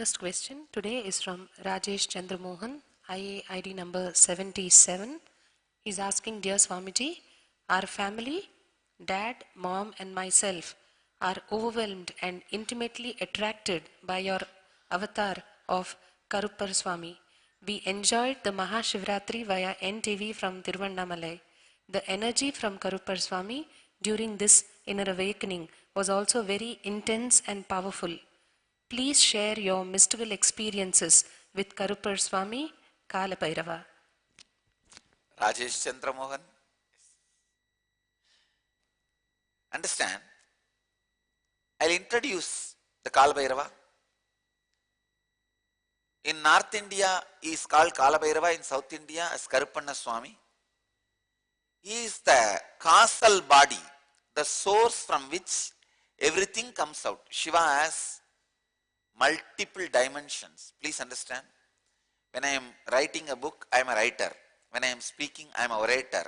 first question today is from Rajesh Chandramohan, IA ID number 77. He's asking, Dear Swamiji, our family, dad, mom and myself are overwhelmed and intimately attracted by your avatar of Karuppar Swami. We enjoyed the Mahashivratri via NTV from Tiruvannamalai. The energy from Karuppar Swami during this inner awakening was also very intense and powerful. Please share your mystical experiences with Karuppar Swami, Kala Bhairava. Rajesh Chandramohan. Understand, I'll introduce the Kala Bhairava. In North India, he is called Kala Bhairava, in South India as Karuppanna Swami. He is the causal body, the source from which everything comes out. Shiva has multiple dimensions. Please understand. When I am writing a book, I am a writer. When I am speaking, I am a orator.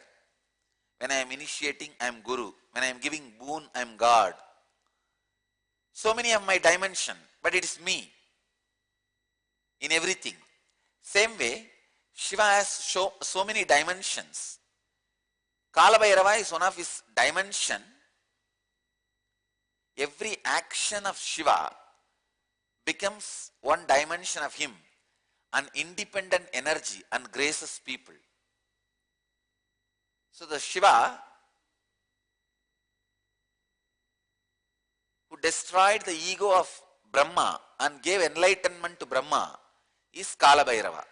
When I am initiating, I am Guru. When I am giving boon, I am God. So many of my dimensions, but it is me in everything. Same way, Shiva has so many dimensions. Kala Bhairava is one of his dimension. Every action of Shiva becomes one dimension of him, an independent energy and graces people. So the Shiva who destroyed the ego of Brahma and gave enlightenment to Brahma is Kala Bhairava.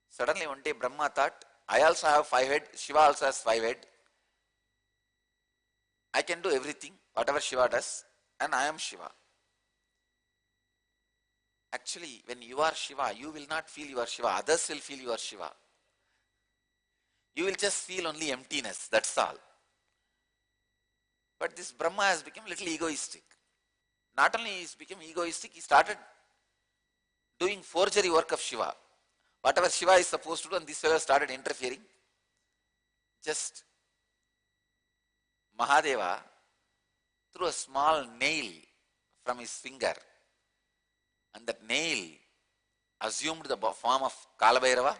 Suddenly one day Brahma thought, I also have 5 heads, Shiva also has 5 heads. I can do everything, whatever Shiva does, and I am Shiva. Actually, when you are Shiva, you will not feel you are Shiva, others will feel you are Shiva. You will just feel only emptiness, that's all. But this Brahma has become a little egoistic. Not only he became egoistic, he started doing forgery work of Shiva. Whatever Shiva is supposed to do, and this fellow started interfering. Just Mahadeva threw a small nail from his finger, and that nail assumed the form of Kala Bhairava,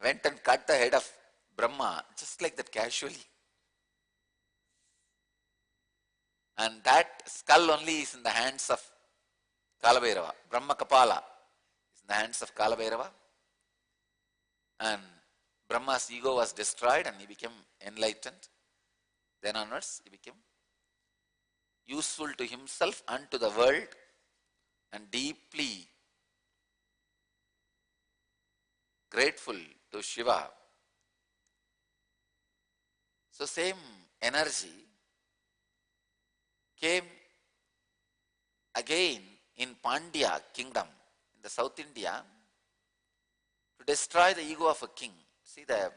went and cut the head of Brahma, just like that, casually. And that skull only is in the hands of Kala Bhairava. Brahma Kapala is in the hands of Kala Bhairava. And Brahma's ego was destroyed and he became enlightened. Then onwards, he became useful to himself and to the world, and deeply grateful to Shiva. So same energy came again in Pandya kingdom in the South India to destroy the ego of a king. See, there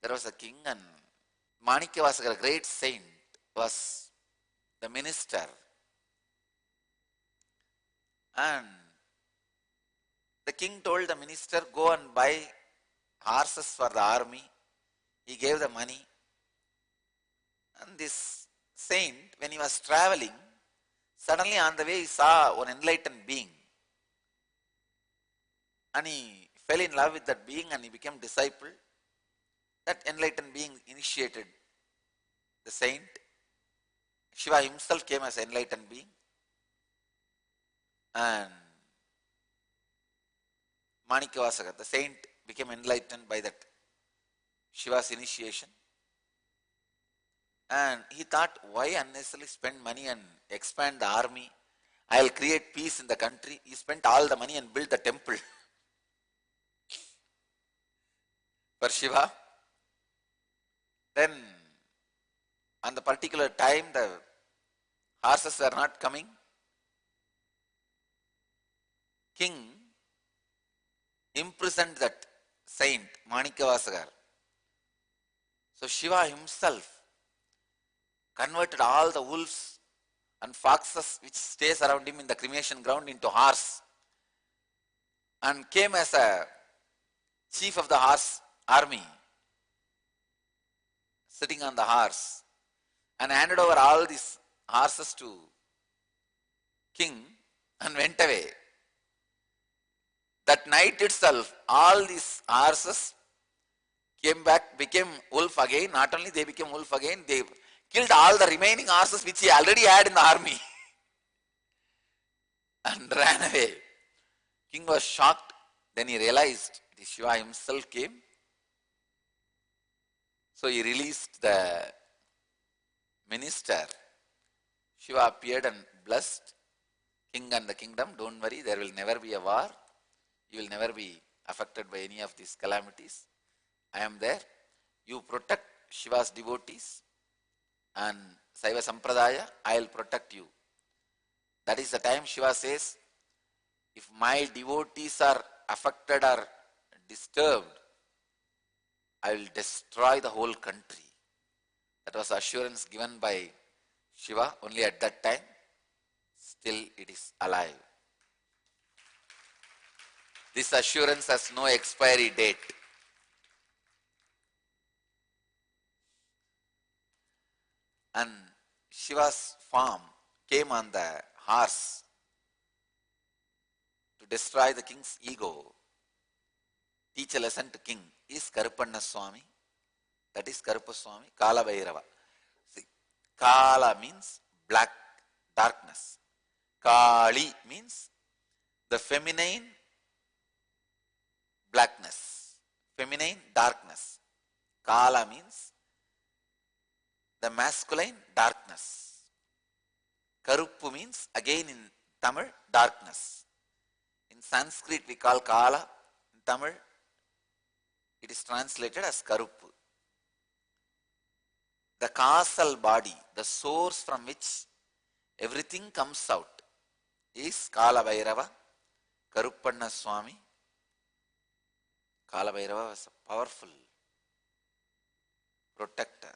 was a king, and Manikyavasakara, a great saint, was the minister. And the king told the minister, go and buy horses for the army. He gave the money. And this saint, when he was traveling, suddenly on the way he saw one enlightened being. And he fell in love with that being and he became disciple. That enlightened being initiated the saint. Shiva himself came as enlightened being. And Manikyavasaka, the saint, became enlightened by that Shiva's initiation. And he thought, why unnecessarily spend money and expand the army? I'll create peace in the country. He spent all the money and built the temple for Shiva. Then, on the particular time, the horses were not coming. King imprisoned that saint, Manikyavasakar. So Shiva himself converted all the wolves and foxes which stays around him in the cremation ground into horse, and came as a chief of the horse army, sitting on the horse, and handed over all these horses to king and went away. That night itself, all these horses came back, became wolf again. Not only they became wolf again, they killed all the remaining horses which he already had in the army and ran away. King was shocked. Then he realized it is Shiva himself came. So he released the minister. Shiva appeared and blessed king and the kingdom. Don't worry, there will never be a war. You will never be affected by any of these calamities. I am there. You protect Shiva's devotees and Saiva Sampradaya, I will protect you. That is the time Shiva says, if my devotees are affected or disturbed, I will destroy the whole country. That was assurance given by Shiva only at that time. Still it is alive. This assurance has no expiry date. And Shiva's form came on the horse to destroy the king's ego, teach a lesson to king, is Karupanna Swami. That is Karupa Swami, Kala Bhairava. See, Kala means black, darkness. Kali means the feminine blackness, feminine darkness. Kala means the masculine darkness. Karuppu means again in Tamil darkness. In Sanskrit we call Kala, in Tamil it is translated as Karuppu. The causal body, the source from which everything comes out is Kala Bhairava, Karupanna Swami. Kala Bhairava was a powerful protector.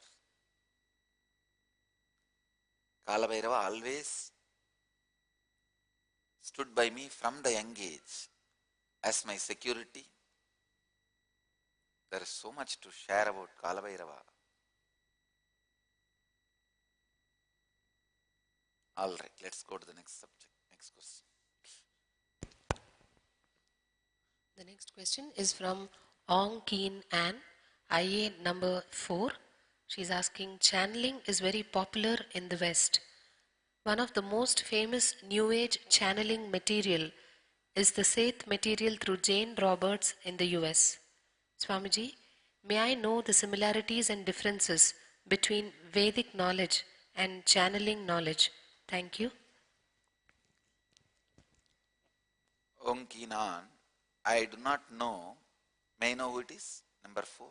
Kala Bhairava always stood by me from the young age as my security. There is so much to share about Kala Bhairava. All right, let's go to the next subject, next question. The next question is from Ong Keen Ann, IA number 4. She's asking, channeling is very popular in the West. One of the most famous New Age channeling material is the Seth material through Jane Roberts in the US. Swamiji, may I know the similarities and differences between Vedic knowledge and channeling knowledge? Thank you. Onkinan, I do not know. May I know who it is? Number 4.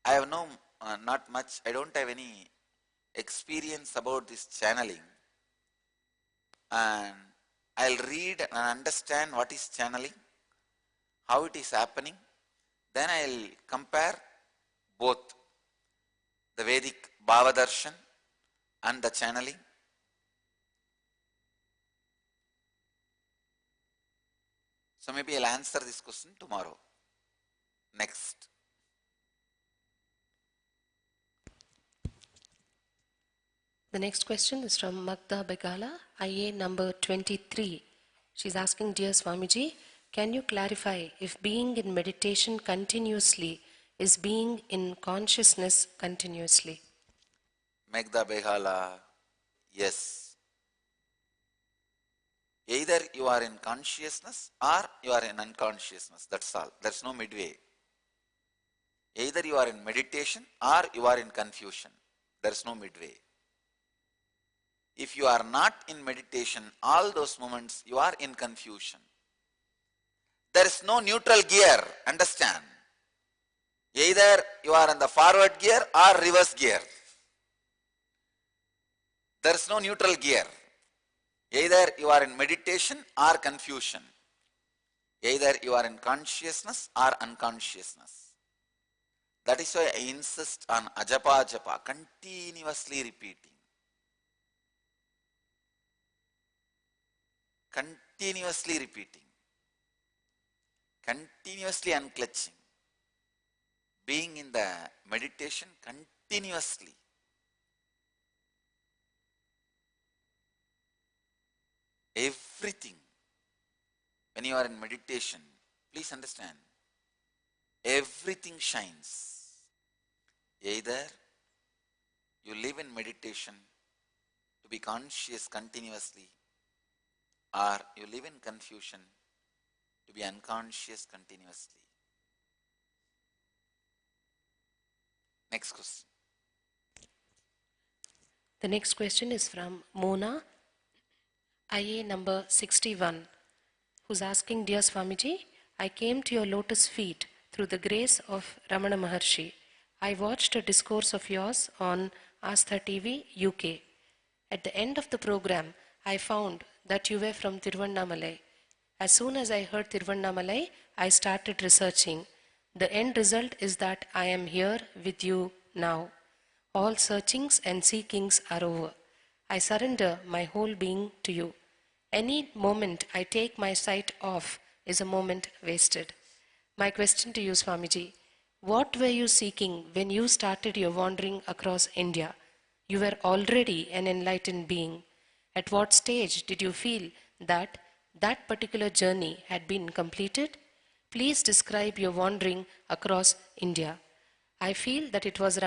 I have no, not much, I don't have any experience about this channeling. And I'll read and understand what is channeling, how it is happening. Then I'll compare both the Vedic Bhava Darshan and the channeling. So maybe I'll answer this question tomorrow. Next. The next question is from Magda Begala, IA number 23. She's asking, Dear Swamiji, can you clarify if being in meditation continuously is being in consciousness continuously? Magda Begala, yes. Either you are in consciousness or you are in unconsciousness. That's all. There's no midway. Either you are in meditation or you are in confusion. There's no midway. If you are not in meditation, all those moments you are in confusion. There is no neutral gear, understand. Either you are in the forward gear or reverse gear. There is no neutral gear. Either you are in meditation or confusion. Either you are in consciousness or unconsciousness. That is why I insist on ajapa japa, continuously repeating. Continuously repeating. Continuously unclutching. Being in the meditation continuously. everything, when you are in meditation, please understand, everything shines. Either you live in meditation to be conscious continuously, or you live in confusion to be unconscious continuously. Next question. The next question is from Mona, IA number 61, who's asking, Dear Swamiji, I came to your lotus feet through the grace of Ramana Maharshi. I watched a discourse of yours on Astha TV, UK. At the end of the program, I found that you were from Tiruvannamalai. As soon as I heard Tiruvannamalai, I started researching. The end result is that I am here with you now. All searchings and seekings are over. I surrender my whole being to you. Any moment I take my sight off is a moment wasted. My question to you, Swamiji, what were you seeking when you started your wandering across India? You were already an enlightened being. At what stage did you feel that that particular journey had been completed? Please describe your wandering across India. I feel that it was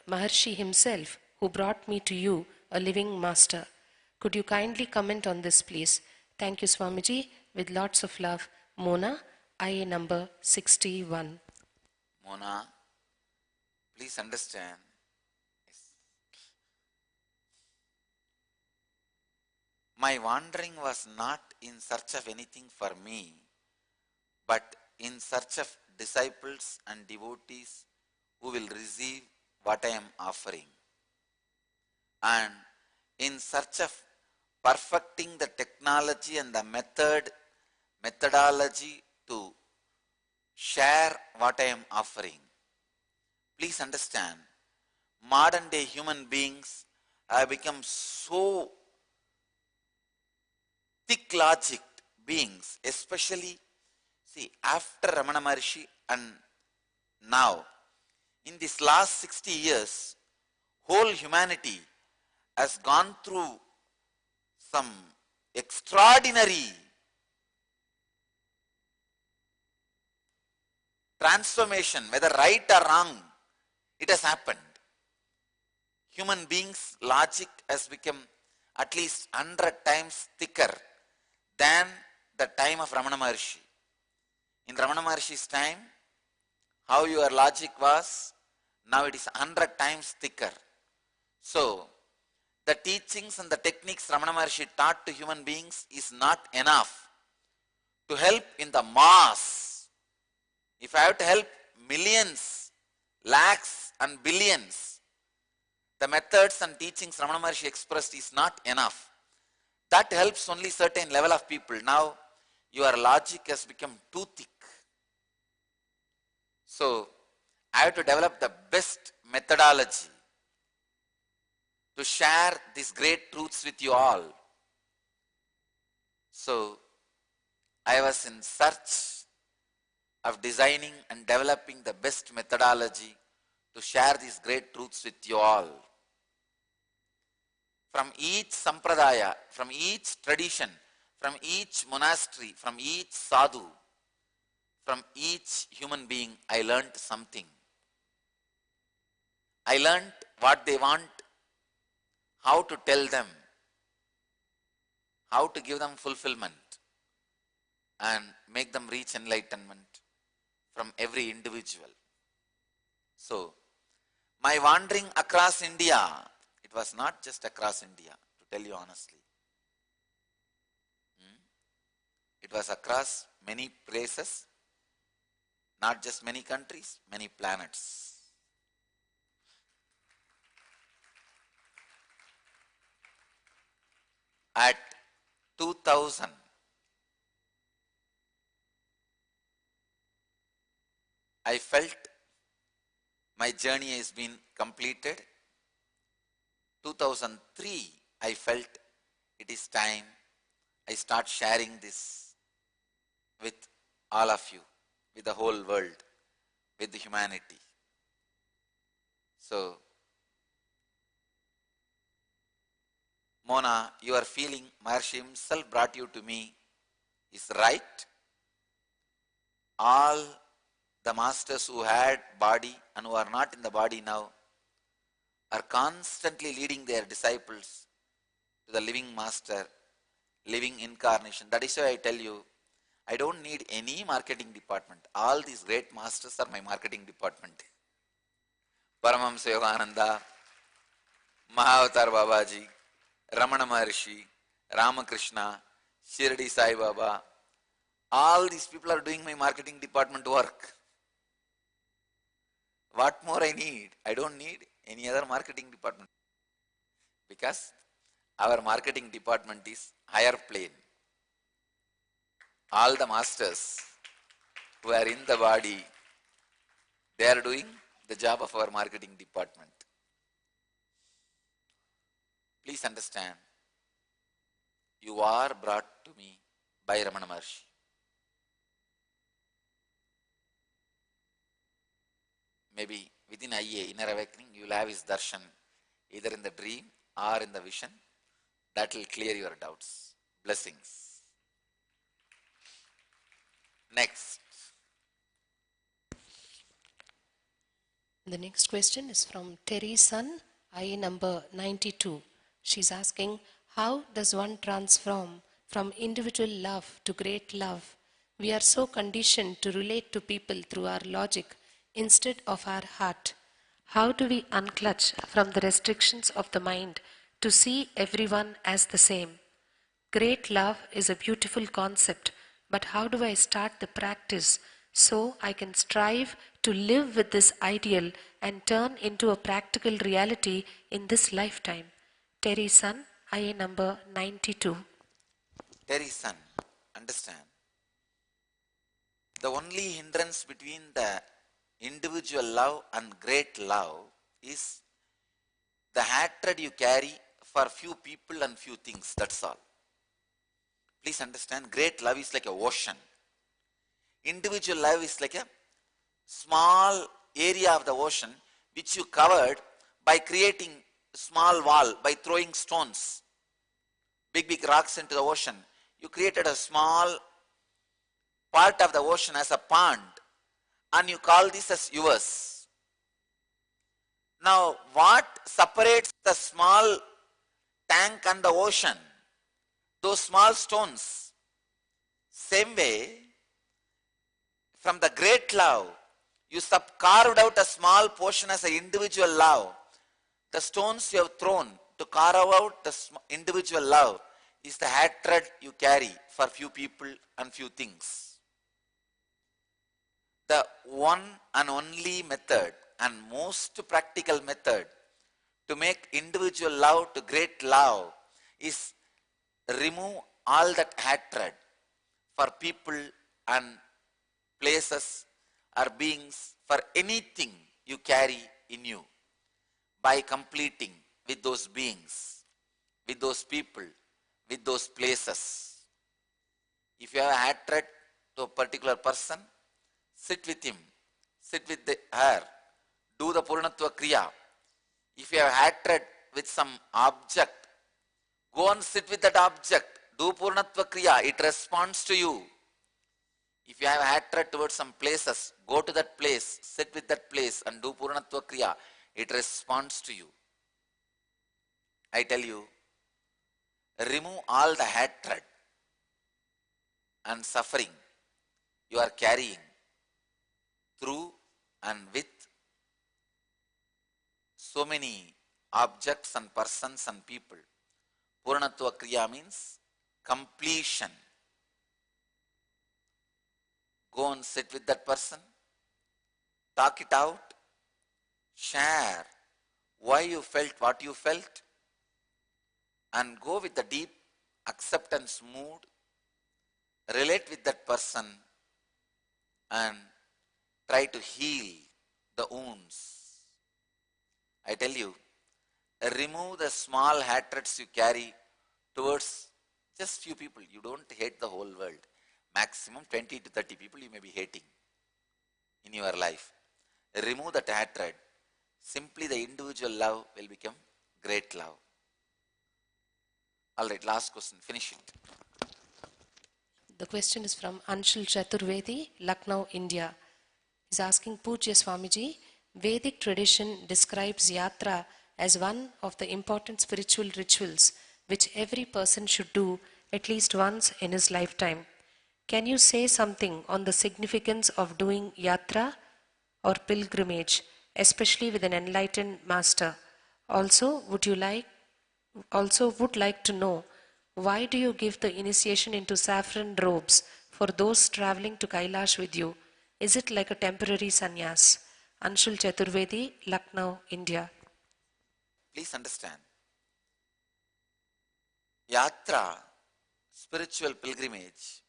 Maharshi himself who brought me to you, a living master. Could you kindly comment on this, please? Thank you, Swamiji. With lots of love, Mona, IA number 61. Mona, please understand, my wandering was not in search of anything for me, but in search of disciples and devotees who will receive what I am offering, and in search of perfecting the technology and the methodology to share what I am offering. Please understand, modern day human beings have become so thick logic beings, especially, see, after Ramana Maharshi and now, in this last 60 years, whole humanity has gone through some extraordinary transformation, whether right or wrong, it has happened. Human beings' logic has become at least 100 times thicker than the time of Ramana Maharshi. In Ramana Maharshi's time, how your logic was, now it is 100 times thicker. So, the teachings and the techniques Ramana Maharshi taught to human beings is not enough to help in the mass. If I have to help millions, lakhs and billions, the methods and teachings Ramana Maharshi expressed is not enough. That helps only certain level of people. Now, your logic has become too thick. So, I have to develop the best methodology to share these great truths with you all. So, I was in search of designing and developing the best methodology to share these great truths with you all. From each sampradaya, from each tradition, from each monastery, from each sadhu, from each human being, I learned something. I learned what they want, how to tell them, how to give them fulfillment and make them reach enlightenment from every individual. So, my wandering across India, it was not just across India, to tell you honestly. It was across many places, not just many countries, many planets. At 2000, I felt my journey has been completed. 2003, I felt it is time I start sharing this with all of you, with the whole world, with the humanity. So, Mona, you are feeling Maharshi himself brought you to me is right. All the masters who had body and who are not in the body now are constantly leading their disciples to the living master, living incarnation. That is why I tell you, I don't need any marketing department. All these great masters are my marketing department. Paramahamsa Yogananda, Mahavatar Babaji, Ramana Maharshi, Ramakrishna, Shirdi Sai Baba, all these people are doing my marketing department work. What more I need? I don't need any other marketing department. Because our marketing department is higher plane. All the masters who are in the body, they are doing the job of our marketing department. Please understand, you are brought to me by Ramana Maharshi. Maybe within IA, inner awakening, you will have his darshan, either in the dream or in the vision. That will clear your doubts. Blessings. Next. The next question is from Terry's son, IA number 92. She's asking, how does one transform from individual love to great love? We are so conditioned to relate to people through our logic instead of our heart. How do we unclutch from the restrictions of the mind to see everyone as the same? Great love is a beautiful concept, but how do I start the practice so I can strive to live with this ideal and turn into a practical reality in this lifetime? Terry's son, IA number 92. Terry's son, understand. The only hindrance between the individual love and great love is the hatred you carry for few people and few things. That's all. Please understand, great love is like an ocean. Individual love is like a small area of the ocean which you covered by creating a small wall, by throwing stones, big rocks into the ocean. You created a small part of the ocean as a pond and you call this as yours. Now, what separates the small tank and the ocean? Those small stones. Same way, from the great love, you carved out a small portion as an individual love. The stones you have thrown to carve out the individual love is the hatred you carry for few people and few things. The one and only method and most practical method to make individual love to great love is remove all that hatred for people and places or beings, for anything you carry in you, by completing with those beings, with those people, with those places. If you have hatred to a particular person, sit with him, sit with her, do the Purnatva Kriya. If you have hatred with some object, go and sit with that object, do Purnatva Kriya, it responds to you. If you have hatred towards some places, go to that place, sit with that place and do Purnatva Kriya, it responds to you. I tell you, remove all the hatred and suffering you are carrying through and with so many objects and persons and people. Purnatva Kriya means completion. Go and sit with that person, talk it out, share why you felt what you felt, and go with the deep acceptance mood, relate with that person and try to heal the wounds. I tell you, remove the small hatreds you carry towards just few people. You don't hate the whole world. Maximum 20 to 30 people you may be hating in your life. Remove that hatred. Simply the individual love will become great love. Alright, last question, finish it. The question is from Anshul Chaturvedi, Lucknow, India. He's asking Pujya Swamiji, Vedic tradition describes yatra as one of the important spiritual rituals which every person should do at least once in his lifetime. Can you say something on the significance of doing yatra or pilgrimage, especially with an enlightened master? Also, would like to know, why do you give the initiation into saffron robes for those traveling to Kailash with you? Is it like a temporary sannyas? Anshul Chaturvedi, Lucknow, India. Please understand. Yatra, spiritual pilgrimage,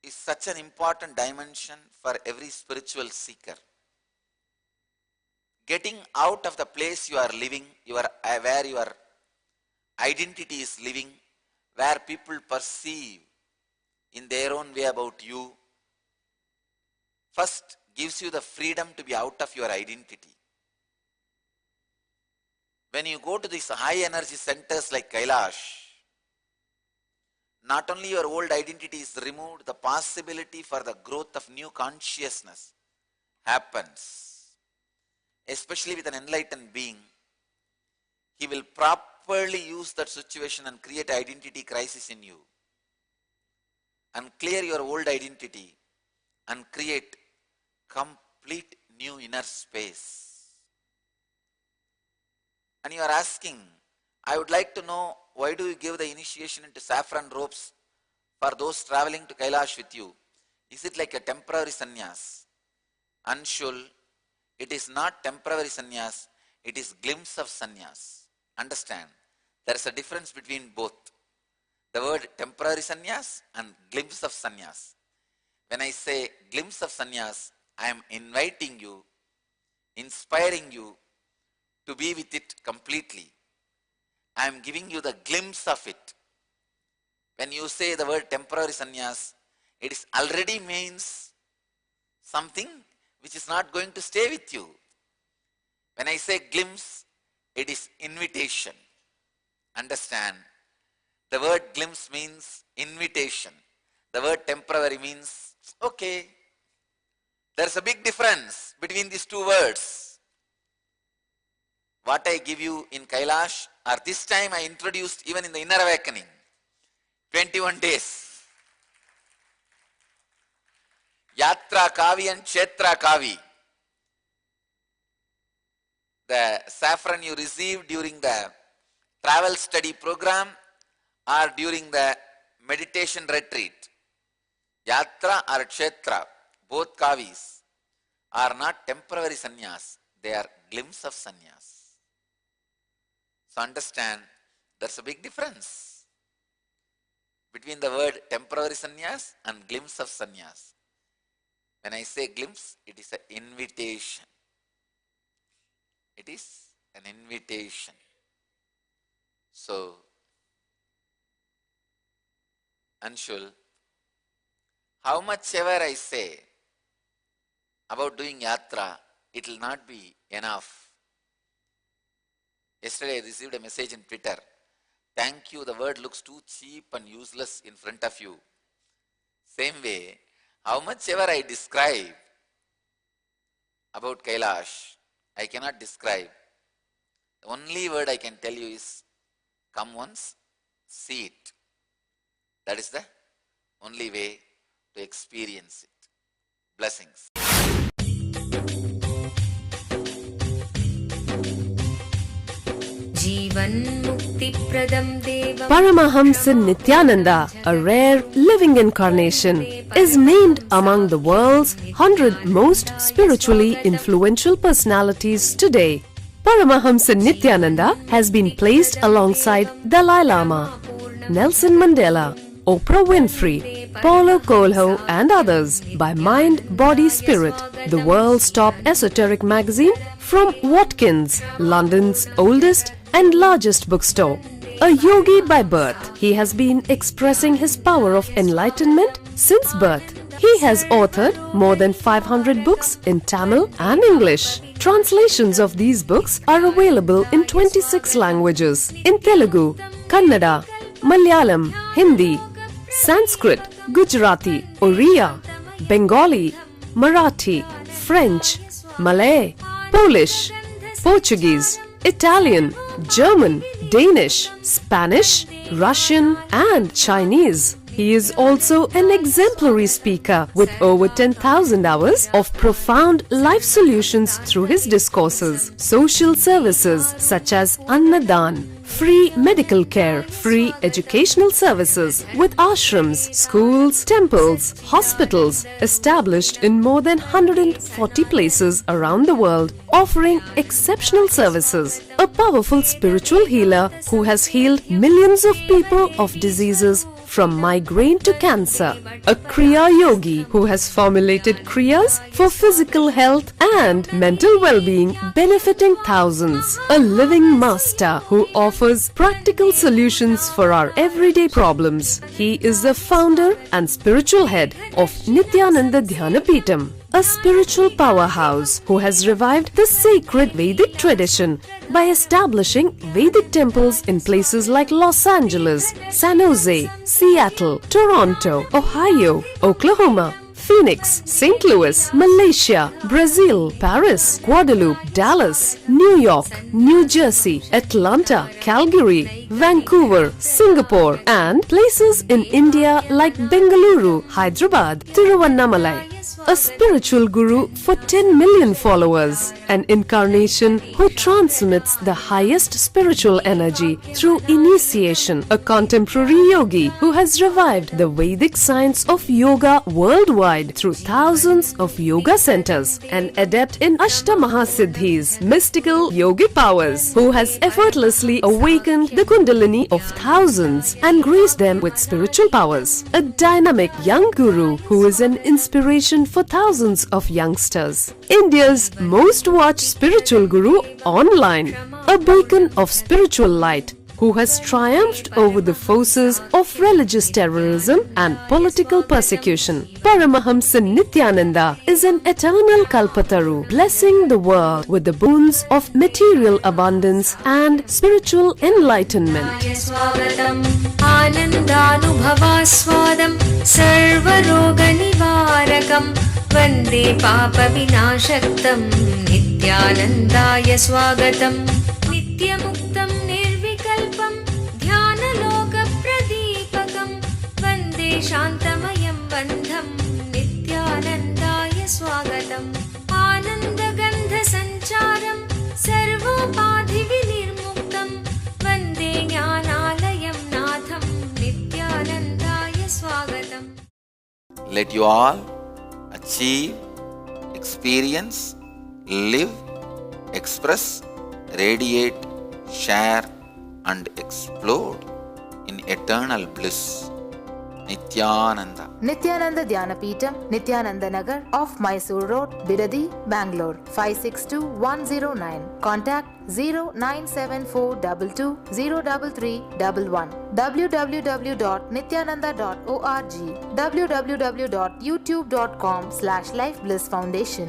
is such an important dimension for every spiritual seeker. Getting out of the place you are living, where your identity is living, where people perceive in their own way about you, first gives you the freedom to be out of your identity. When you go to these high energy centers like Kailash, not only your old identity is removed, the possibility for the growth of new consciousness happens. Especially with an enlightened being, he will properly use that situation and create identity crisis in you and clear your old identity and create complete new inner space. And you are asking, I would like to know, why do you give the initiation into saffron robes for those traveling to Kailash with you? Is it like a temporary sannyas? Anshul, it is not temporary sannyas, it is glimpse of sannyas. Understand, there is a difference between both. The word temporary sannyas and glimpse of sannyas. When I say glimpse of sannyas, I am inviting you, inspiring you to be with it completely. I am giving you the glimpse of it. When you say the word temporary sannyas, it is already means something which is not going to stay with you. When I say glimpse, it is invitation. Understand? The word glimpse means invitation. The word temporary means, okay. There is a big difference between these two words. What I give you in Kailash, or this time I introduced even in the inner awakening, 21 days. Yatra Kavi and Kshetra Kavi. The saffron you received during the travel study program or during the meditation retreat. Yatra or Kshetra, both Kavis, are not temporary sannyas, they are glimpse of sannyas. So understand, there's a big difference between the word temporary sannyas and glimpse of sannyas. When I say glimpse, it is an invitation. It is an invitation. So, Anshul, how much ever I say about doing yatra, it will not be enough. Yesterday I received a message in Twitter. Thank you, the word looks too cheap and useless in front of you. Same way, how much ever I describe about Kailash, I cannot describe. The only word I can tell you is, come once, see it. That is the only way to experience it. Blessings. Paramahamsa Nithyananda, a rare living incarnation, is named among the world's 100 most spiritually influential personalities today. Paramahamsa Nithyananda has been placed alongside Dalai Lama, Nelson Mandela, Oprah Winfrey, Paulo Coelho and others by Mind, Body, Spirit, the world's top esoteric magazine from Watkins, London's oldest and largest bookstore. A yogi by birth, he has been expressing his power of enlightenment since birth. He has authored more than 500 books in Tamil and English. Translations of these books are available in 26 languages in Telugu, Kannada, Malayalam, Hindi, Sanskrit, Gujarati, Oriya, Bengali, Marathi, French, Malay, Polish, Portuguese, Italian, German, Danish, Spanish, Russian, and Chinese. He is also an exemplary speaker with over 10,000 hours of profound life solutions through his discourses. Social services such as Annadan, free medical care, free educational services with ashrams, schools, temples, hospitals established in more than 140 places around the world, offering exceptional services. A powerful spiritual healer who has healed millions of people of diseases from migraine to cancer. A Kriya Yogi who has formulated Kriyas for physical health and mental well-being, benefiting thousands. A living master who offers practical solutions for our everyday problems. He is the founder and spiritual head of Nithyananda Dhanapeetham, a spiritual powerhouse who has revived the sacred Vedic tradition by establishing Vedic temples in places like Los Angeles, San Jose, Seattle, Toronto, Ohio, Oklahoma, Phoenix, St. Louis, Malaysia, Brazil, Paris, Guadeloupe, Dallas, New York, New Jersey, Atlanta, Calgary, Vancouver, Singapore, and places in India like Bengaluru, Hyderabad, Tiruvannamalai. A spiritual guru for 10 million followers, an incarnation who transmits the highest spiritual energy through initiation, a contemporary yogi who has revived the Vedic science of yoga worldwide through thousands of yoga centers, an adept in Ashtamahasiddhis, mystical yogic powers, who has effortlessly awakened the Kundalini of thousands and graced them with spiritual powers, a dynamic young guru who is an inspiration for thousands of youngsters. India's most watched spiritual guru online, a beacon of spiritual light who has triumphed over the forces of religious terrorism and political persecution. Paramahamsa Nithyananda is an eternal Kalpataru, blessing the world with the boons of material abundance and spiritual enlightenment. Anandanubhavaswadam sarvaroganivarakam Vande Papa Vinashaktam Nithyanandaya Swagatam Nityamuktam Nirvikalpam Dhyanaloka Pradipakam Vande Shantamayam Bandham Nithyanandaya Swagatam Anandagandha Sancharam Sarvopadhi Vinirmuktam Vande Jnanalayam Natham Nithyanandaya Swagatam. Let you all achieve, experience, live, express, radiate, share and explode in eternal bliss. Nithyananda. Nithyananda Dhanapeetham, Nithyananda Nagar off Mysore Road, Bidadi, Bangalore 562109. Contact 097422033311. www.nithyananda.org. www.youtube.com/lifeblissfoundation.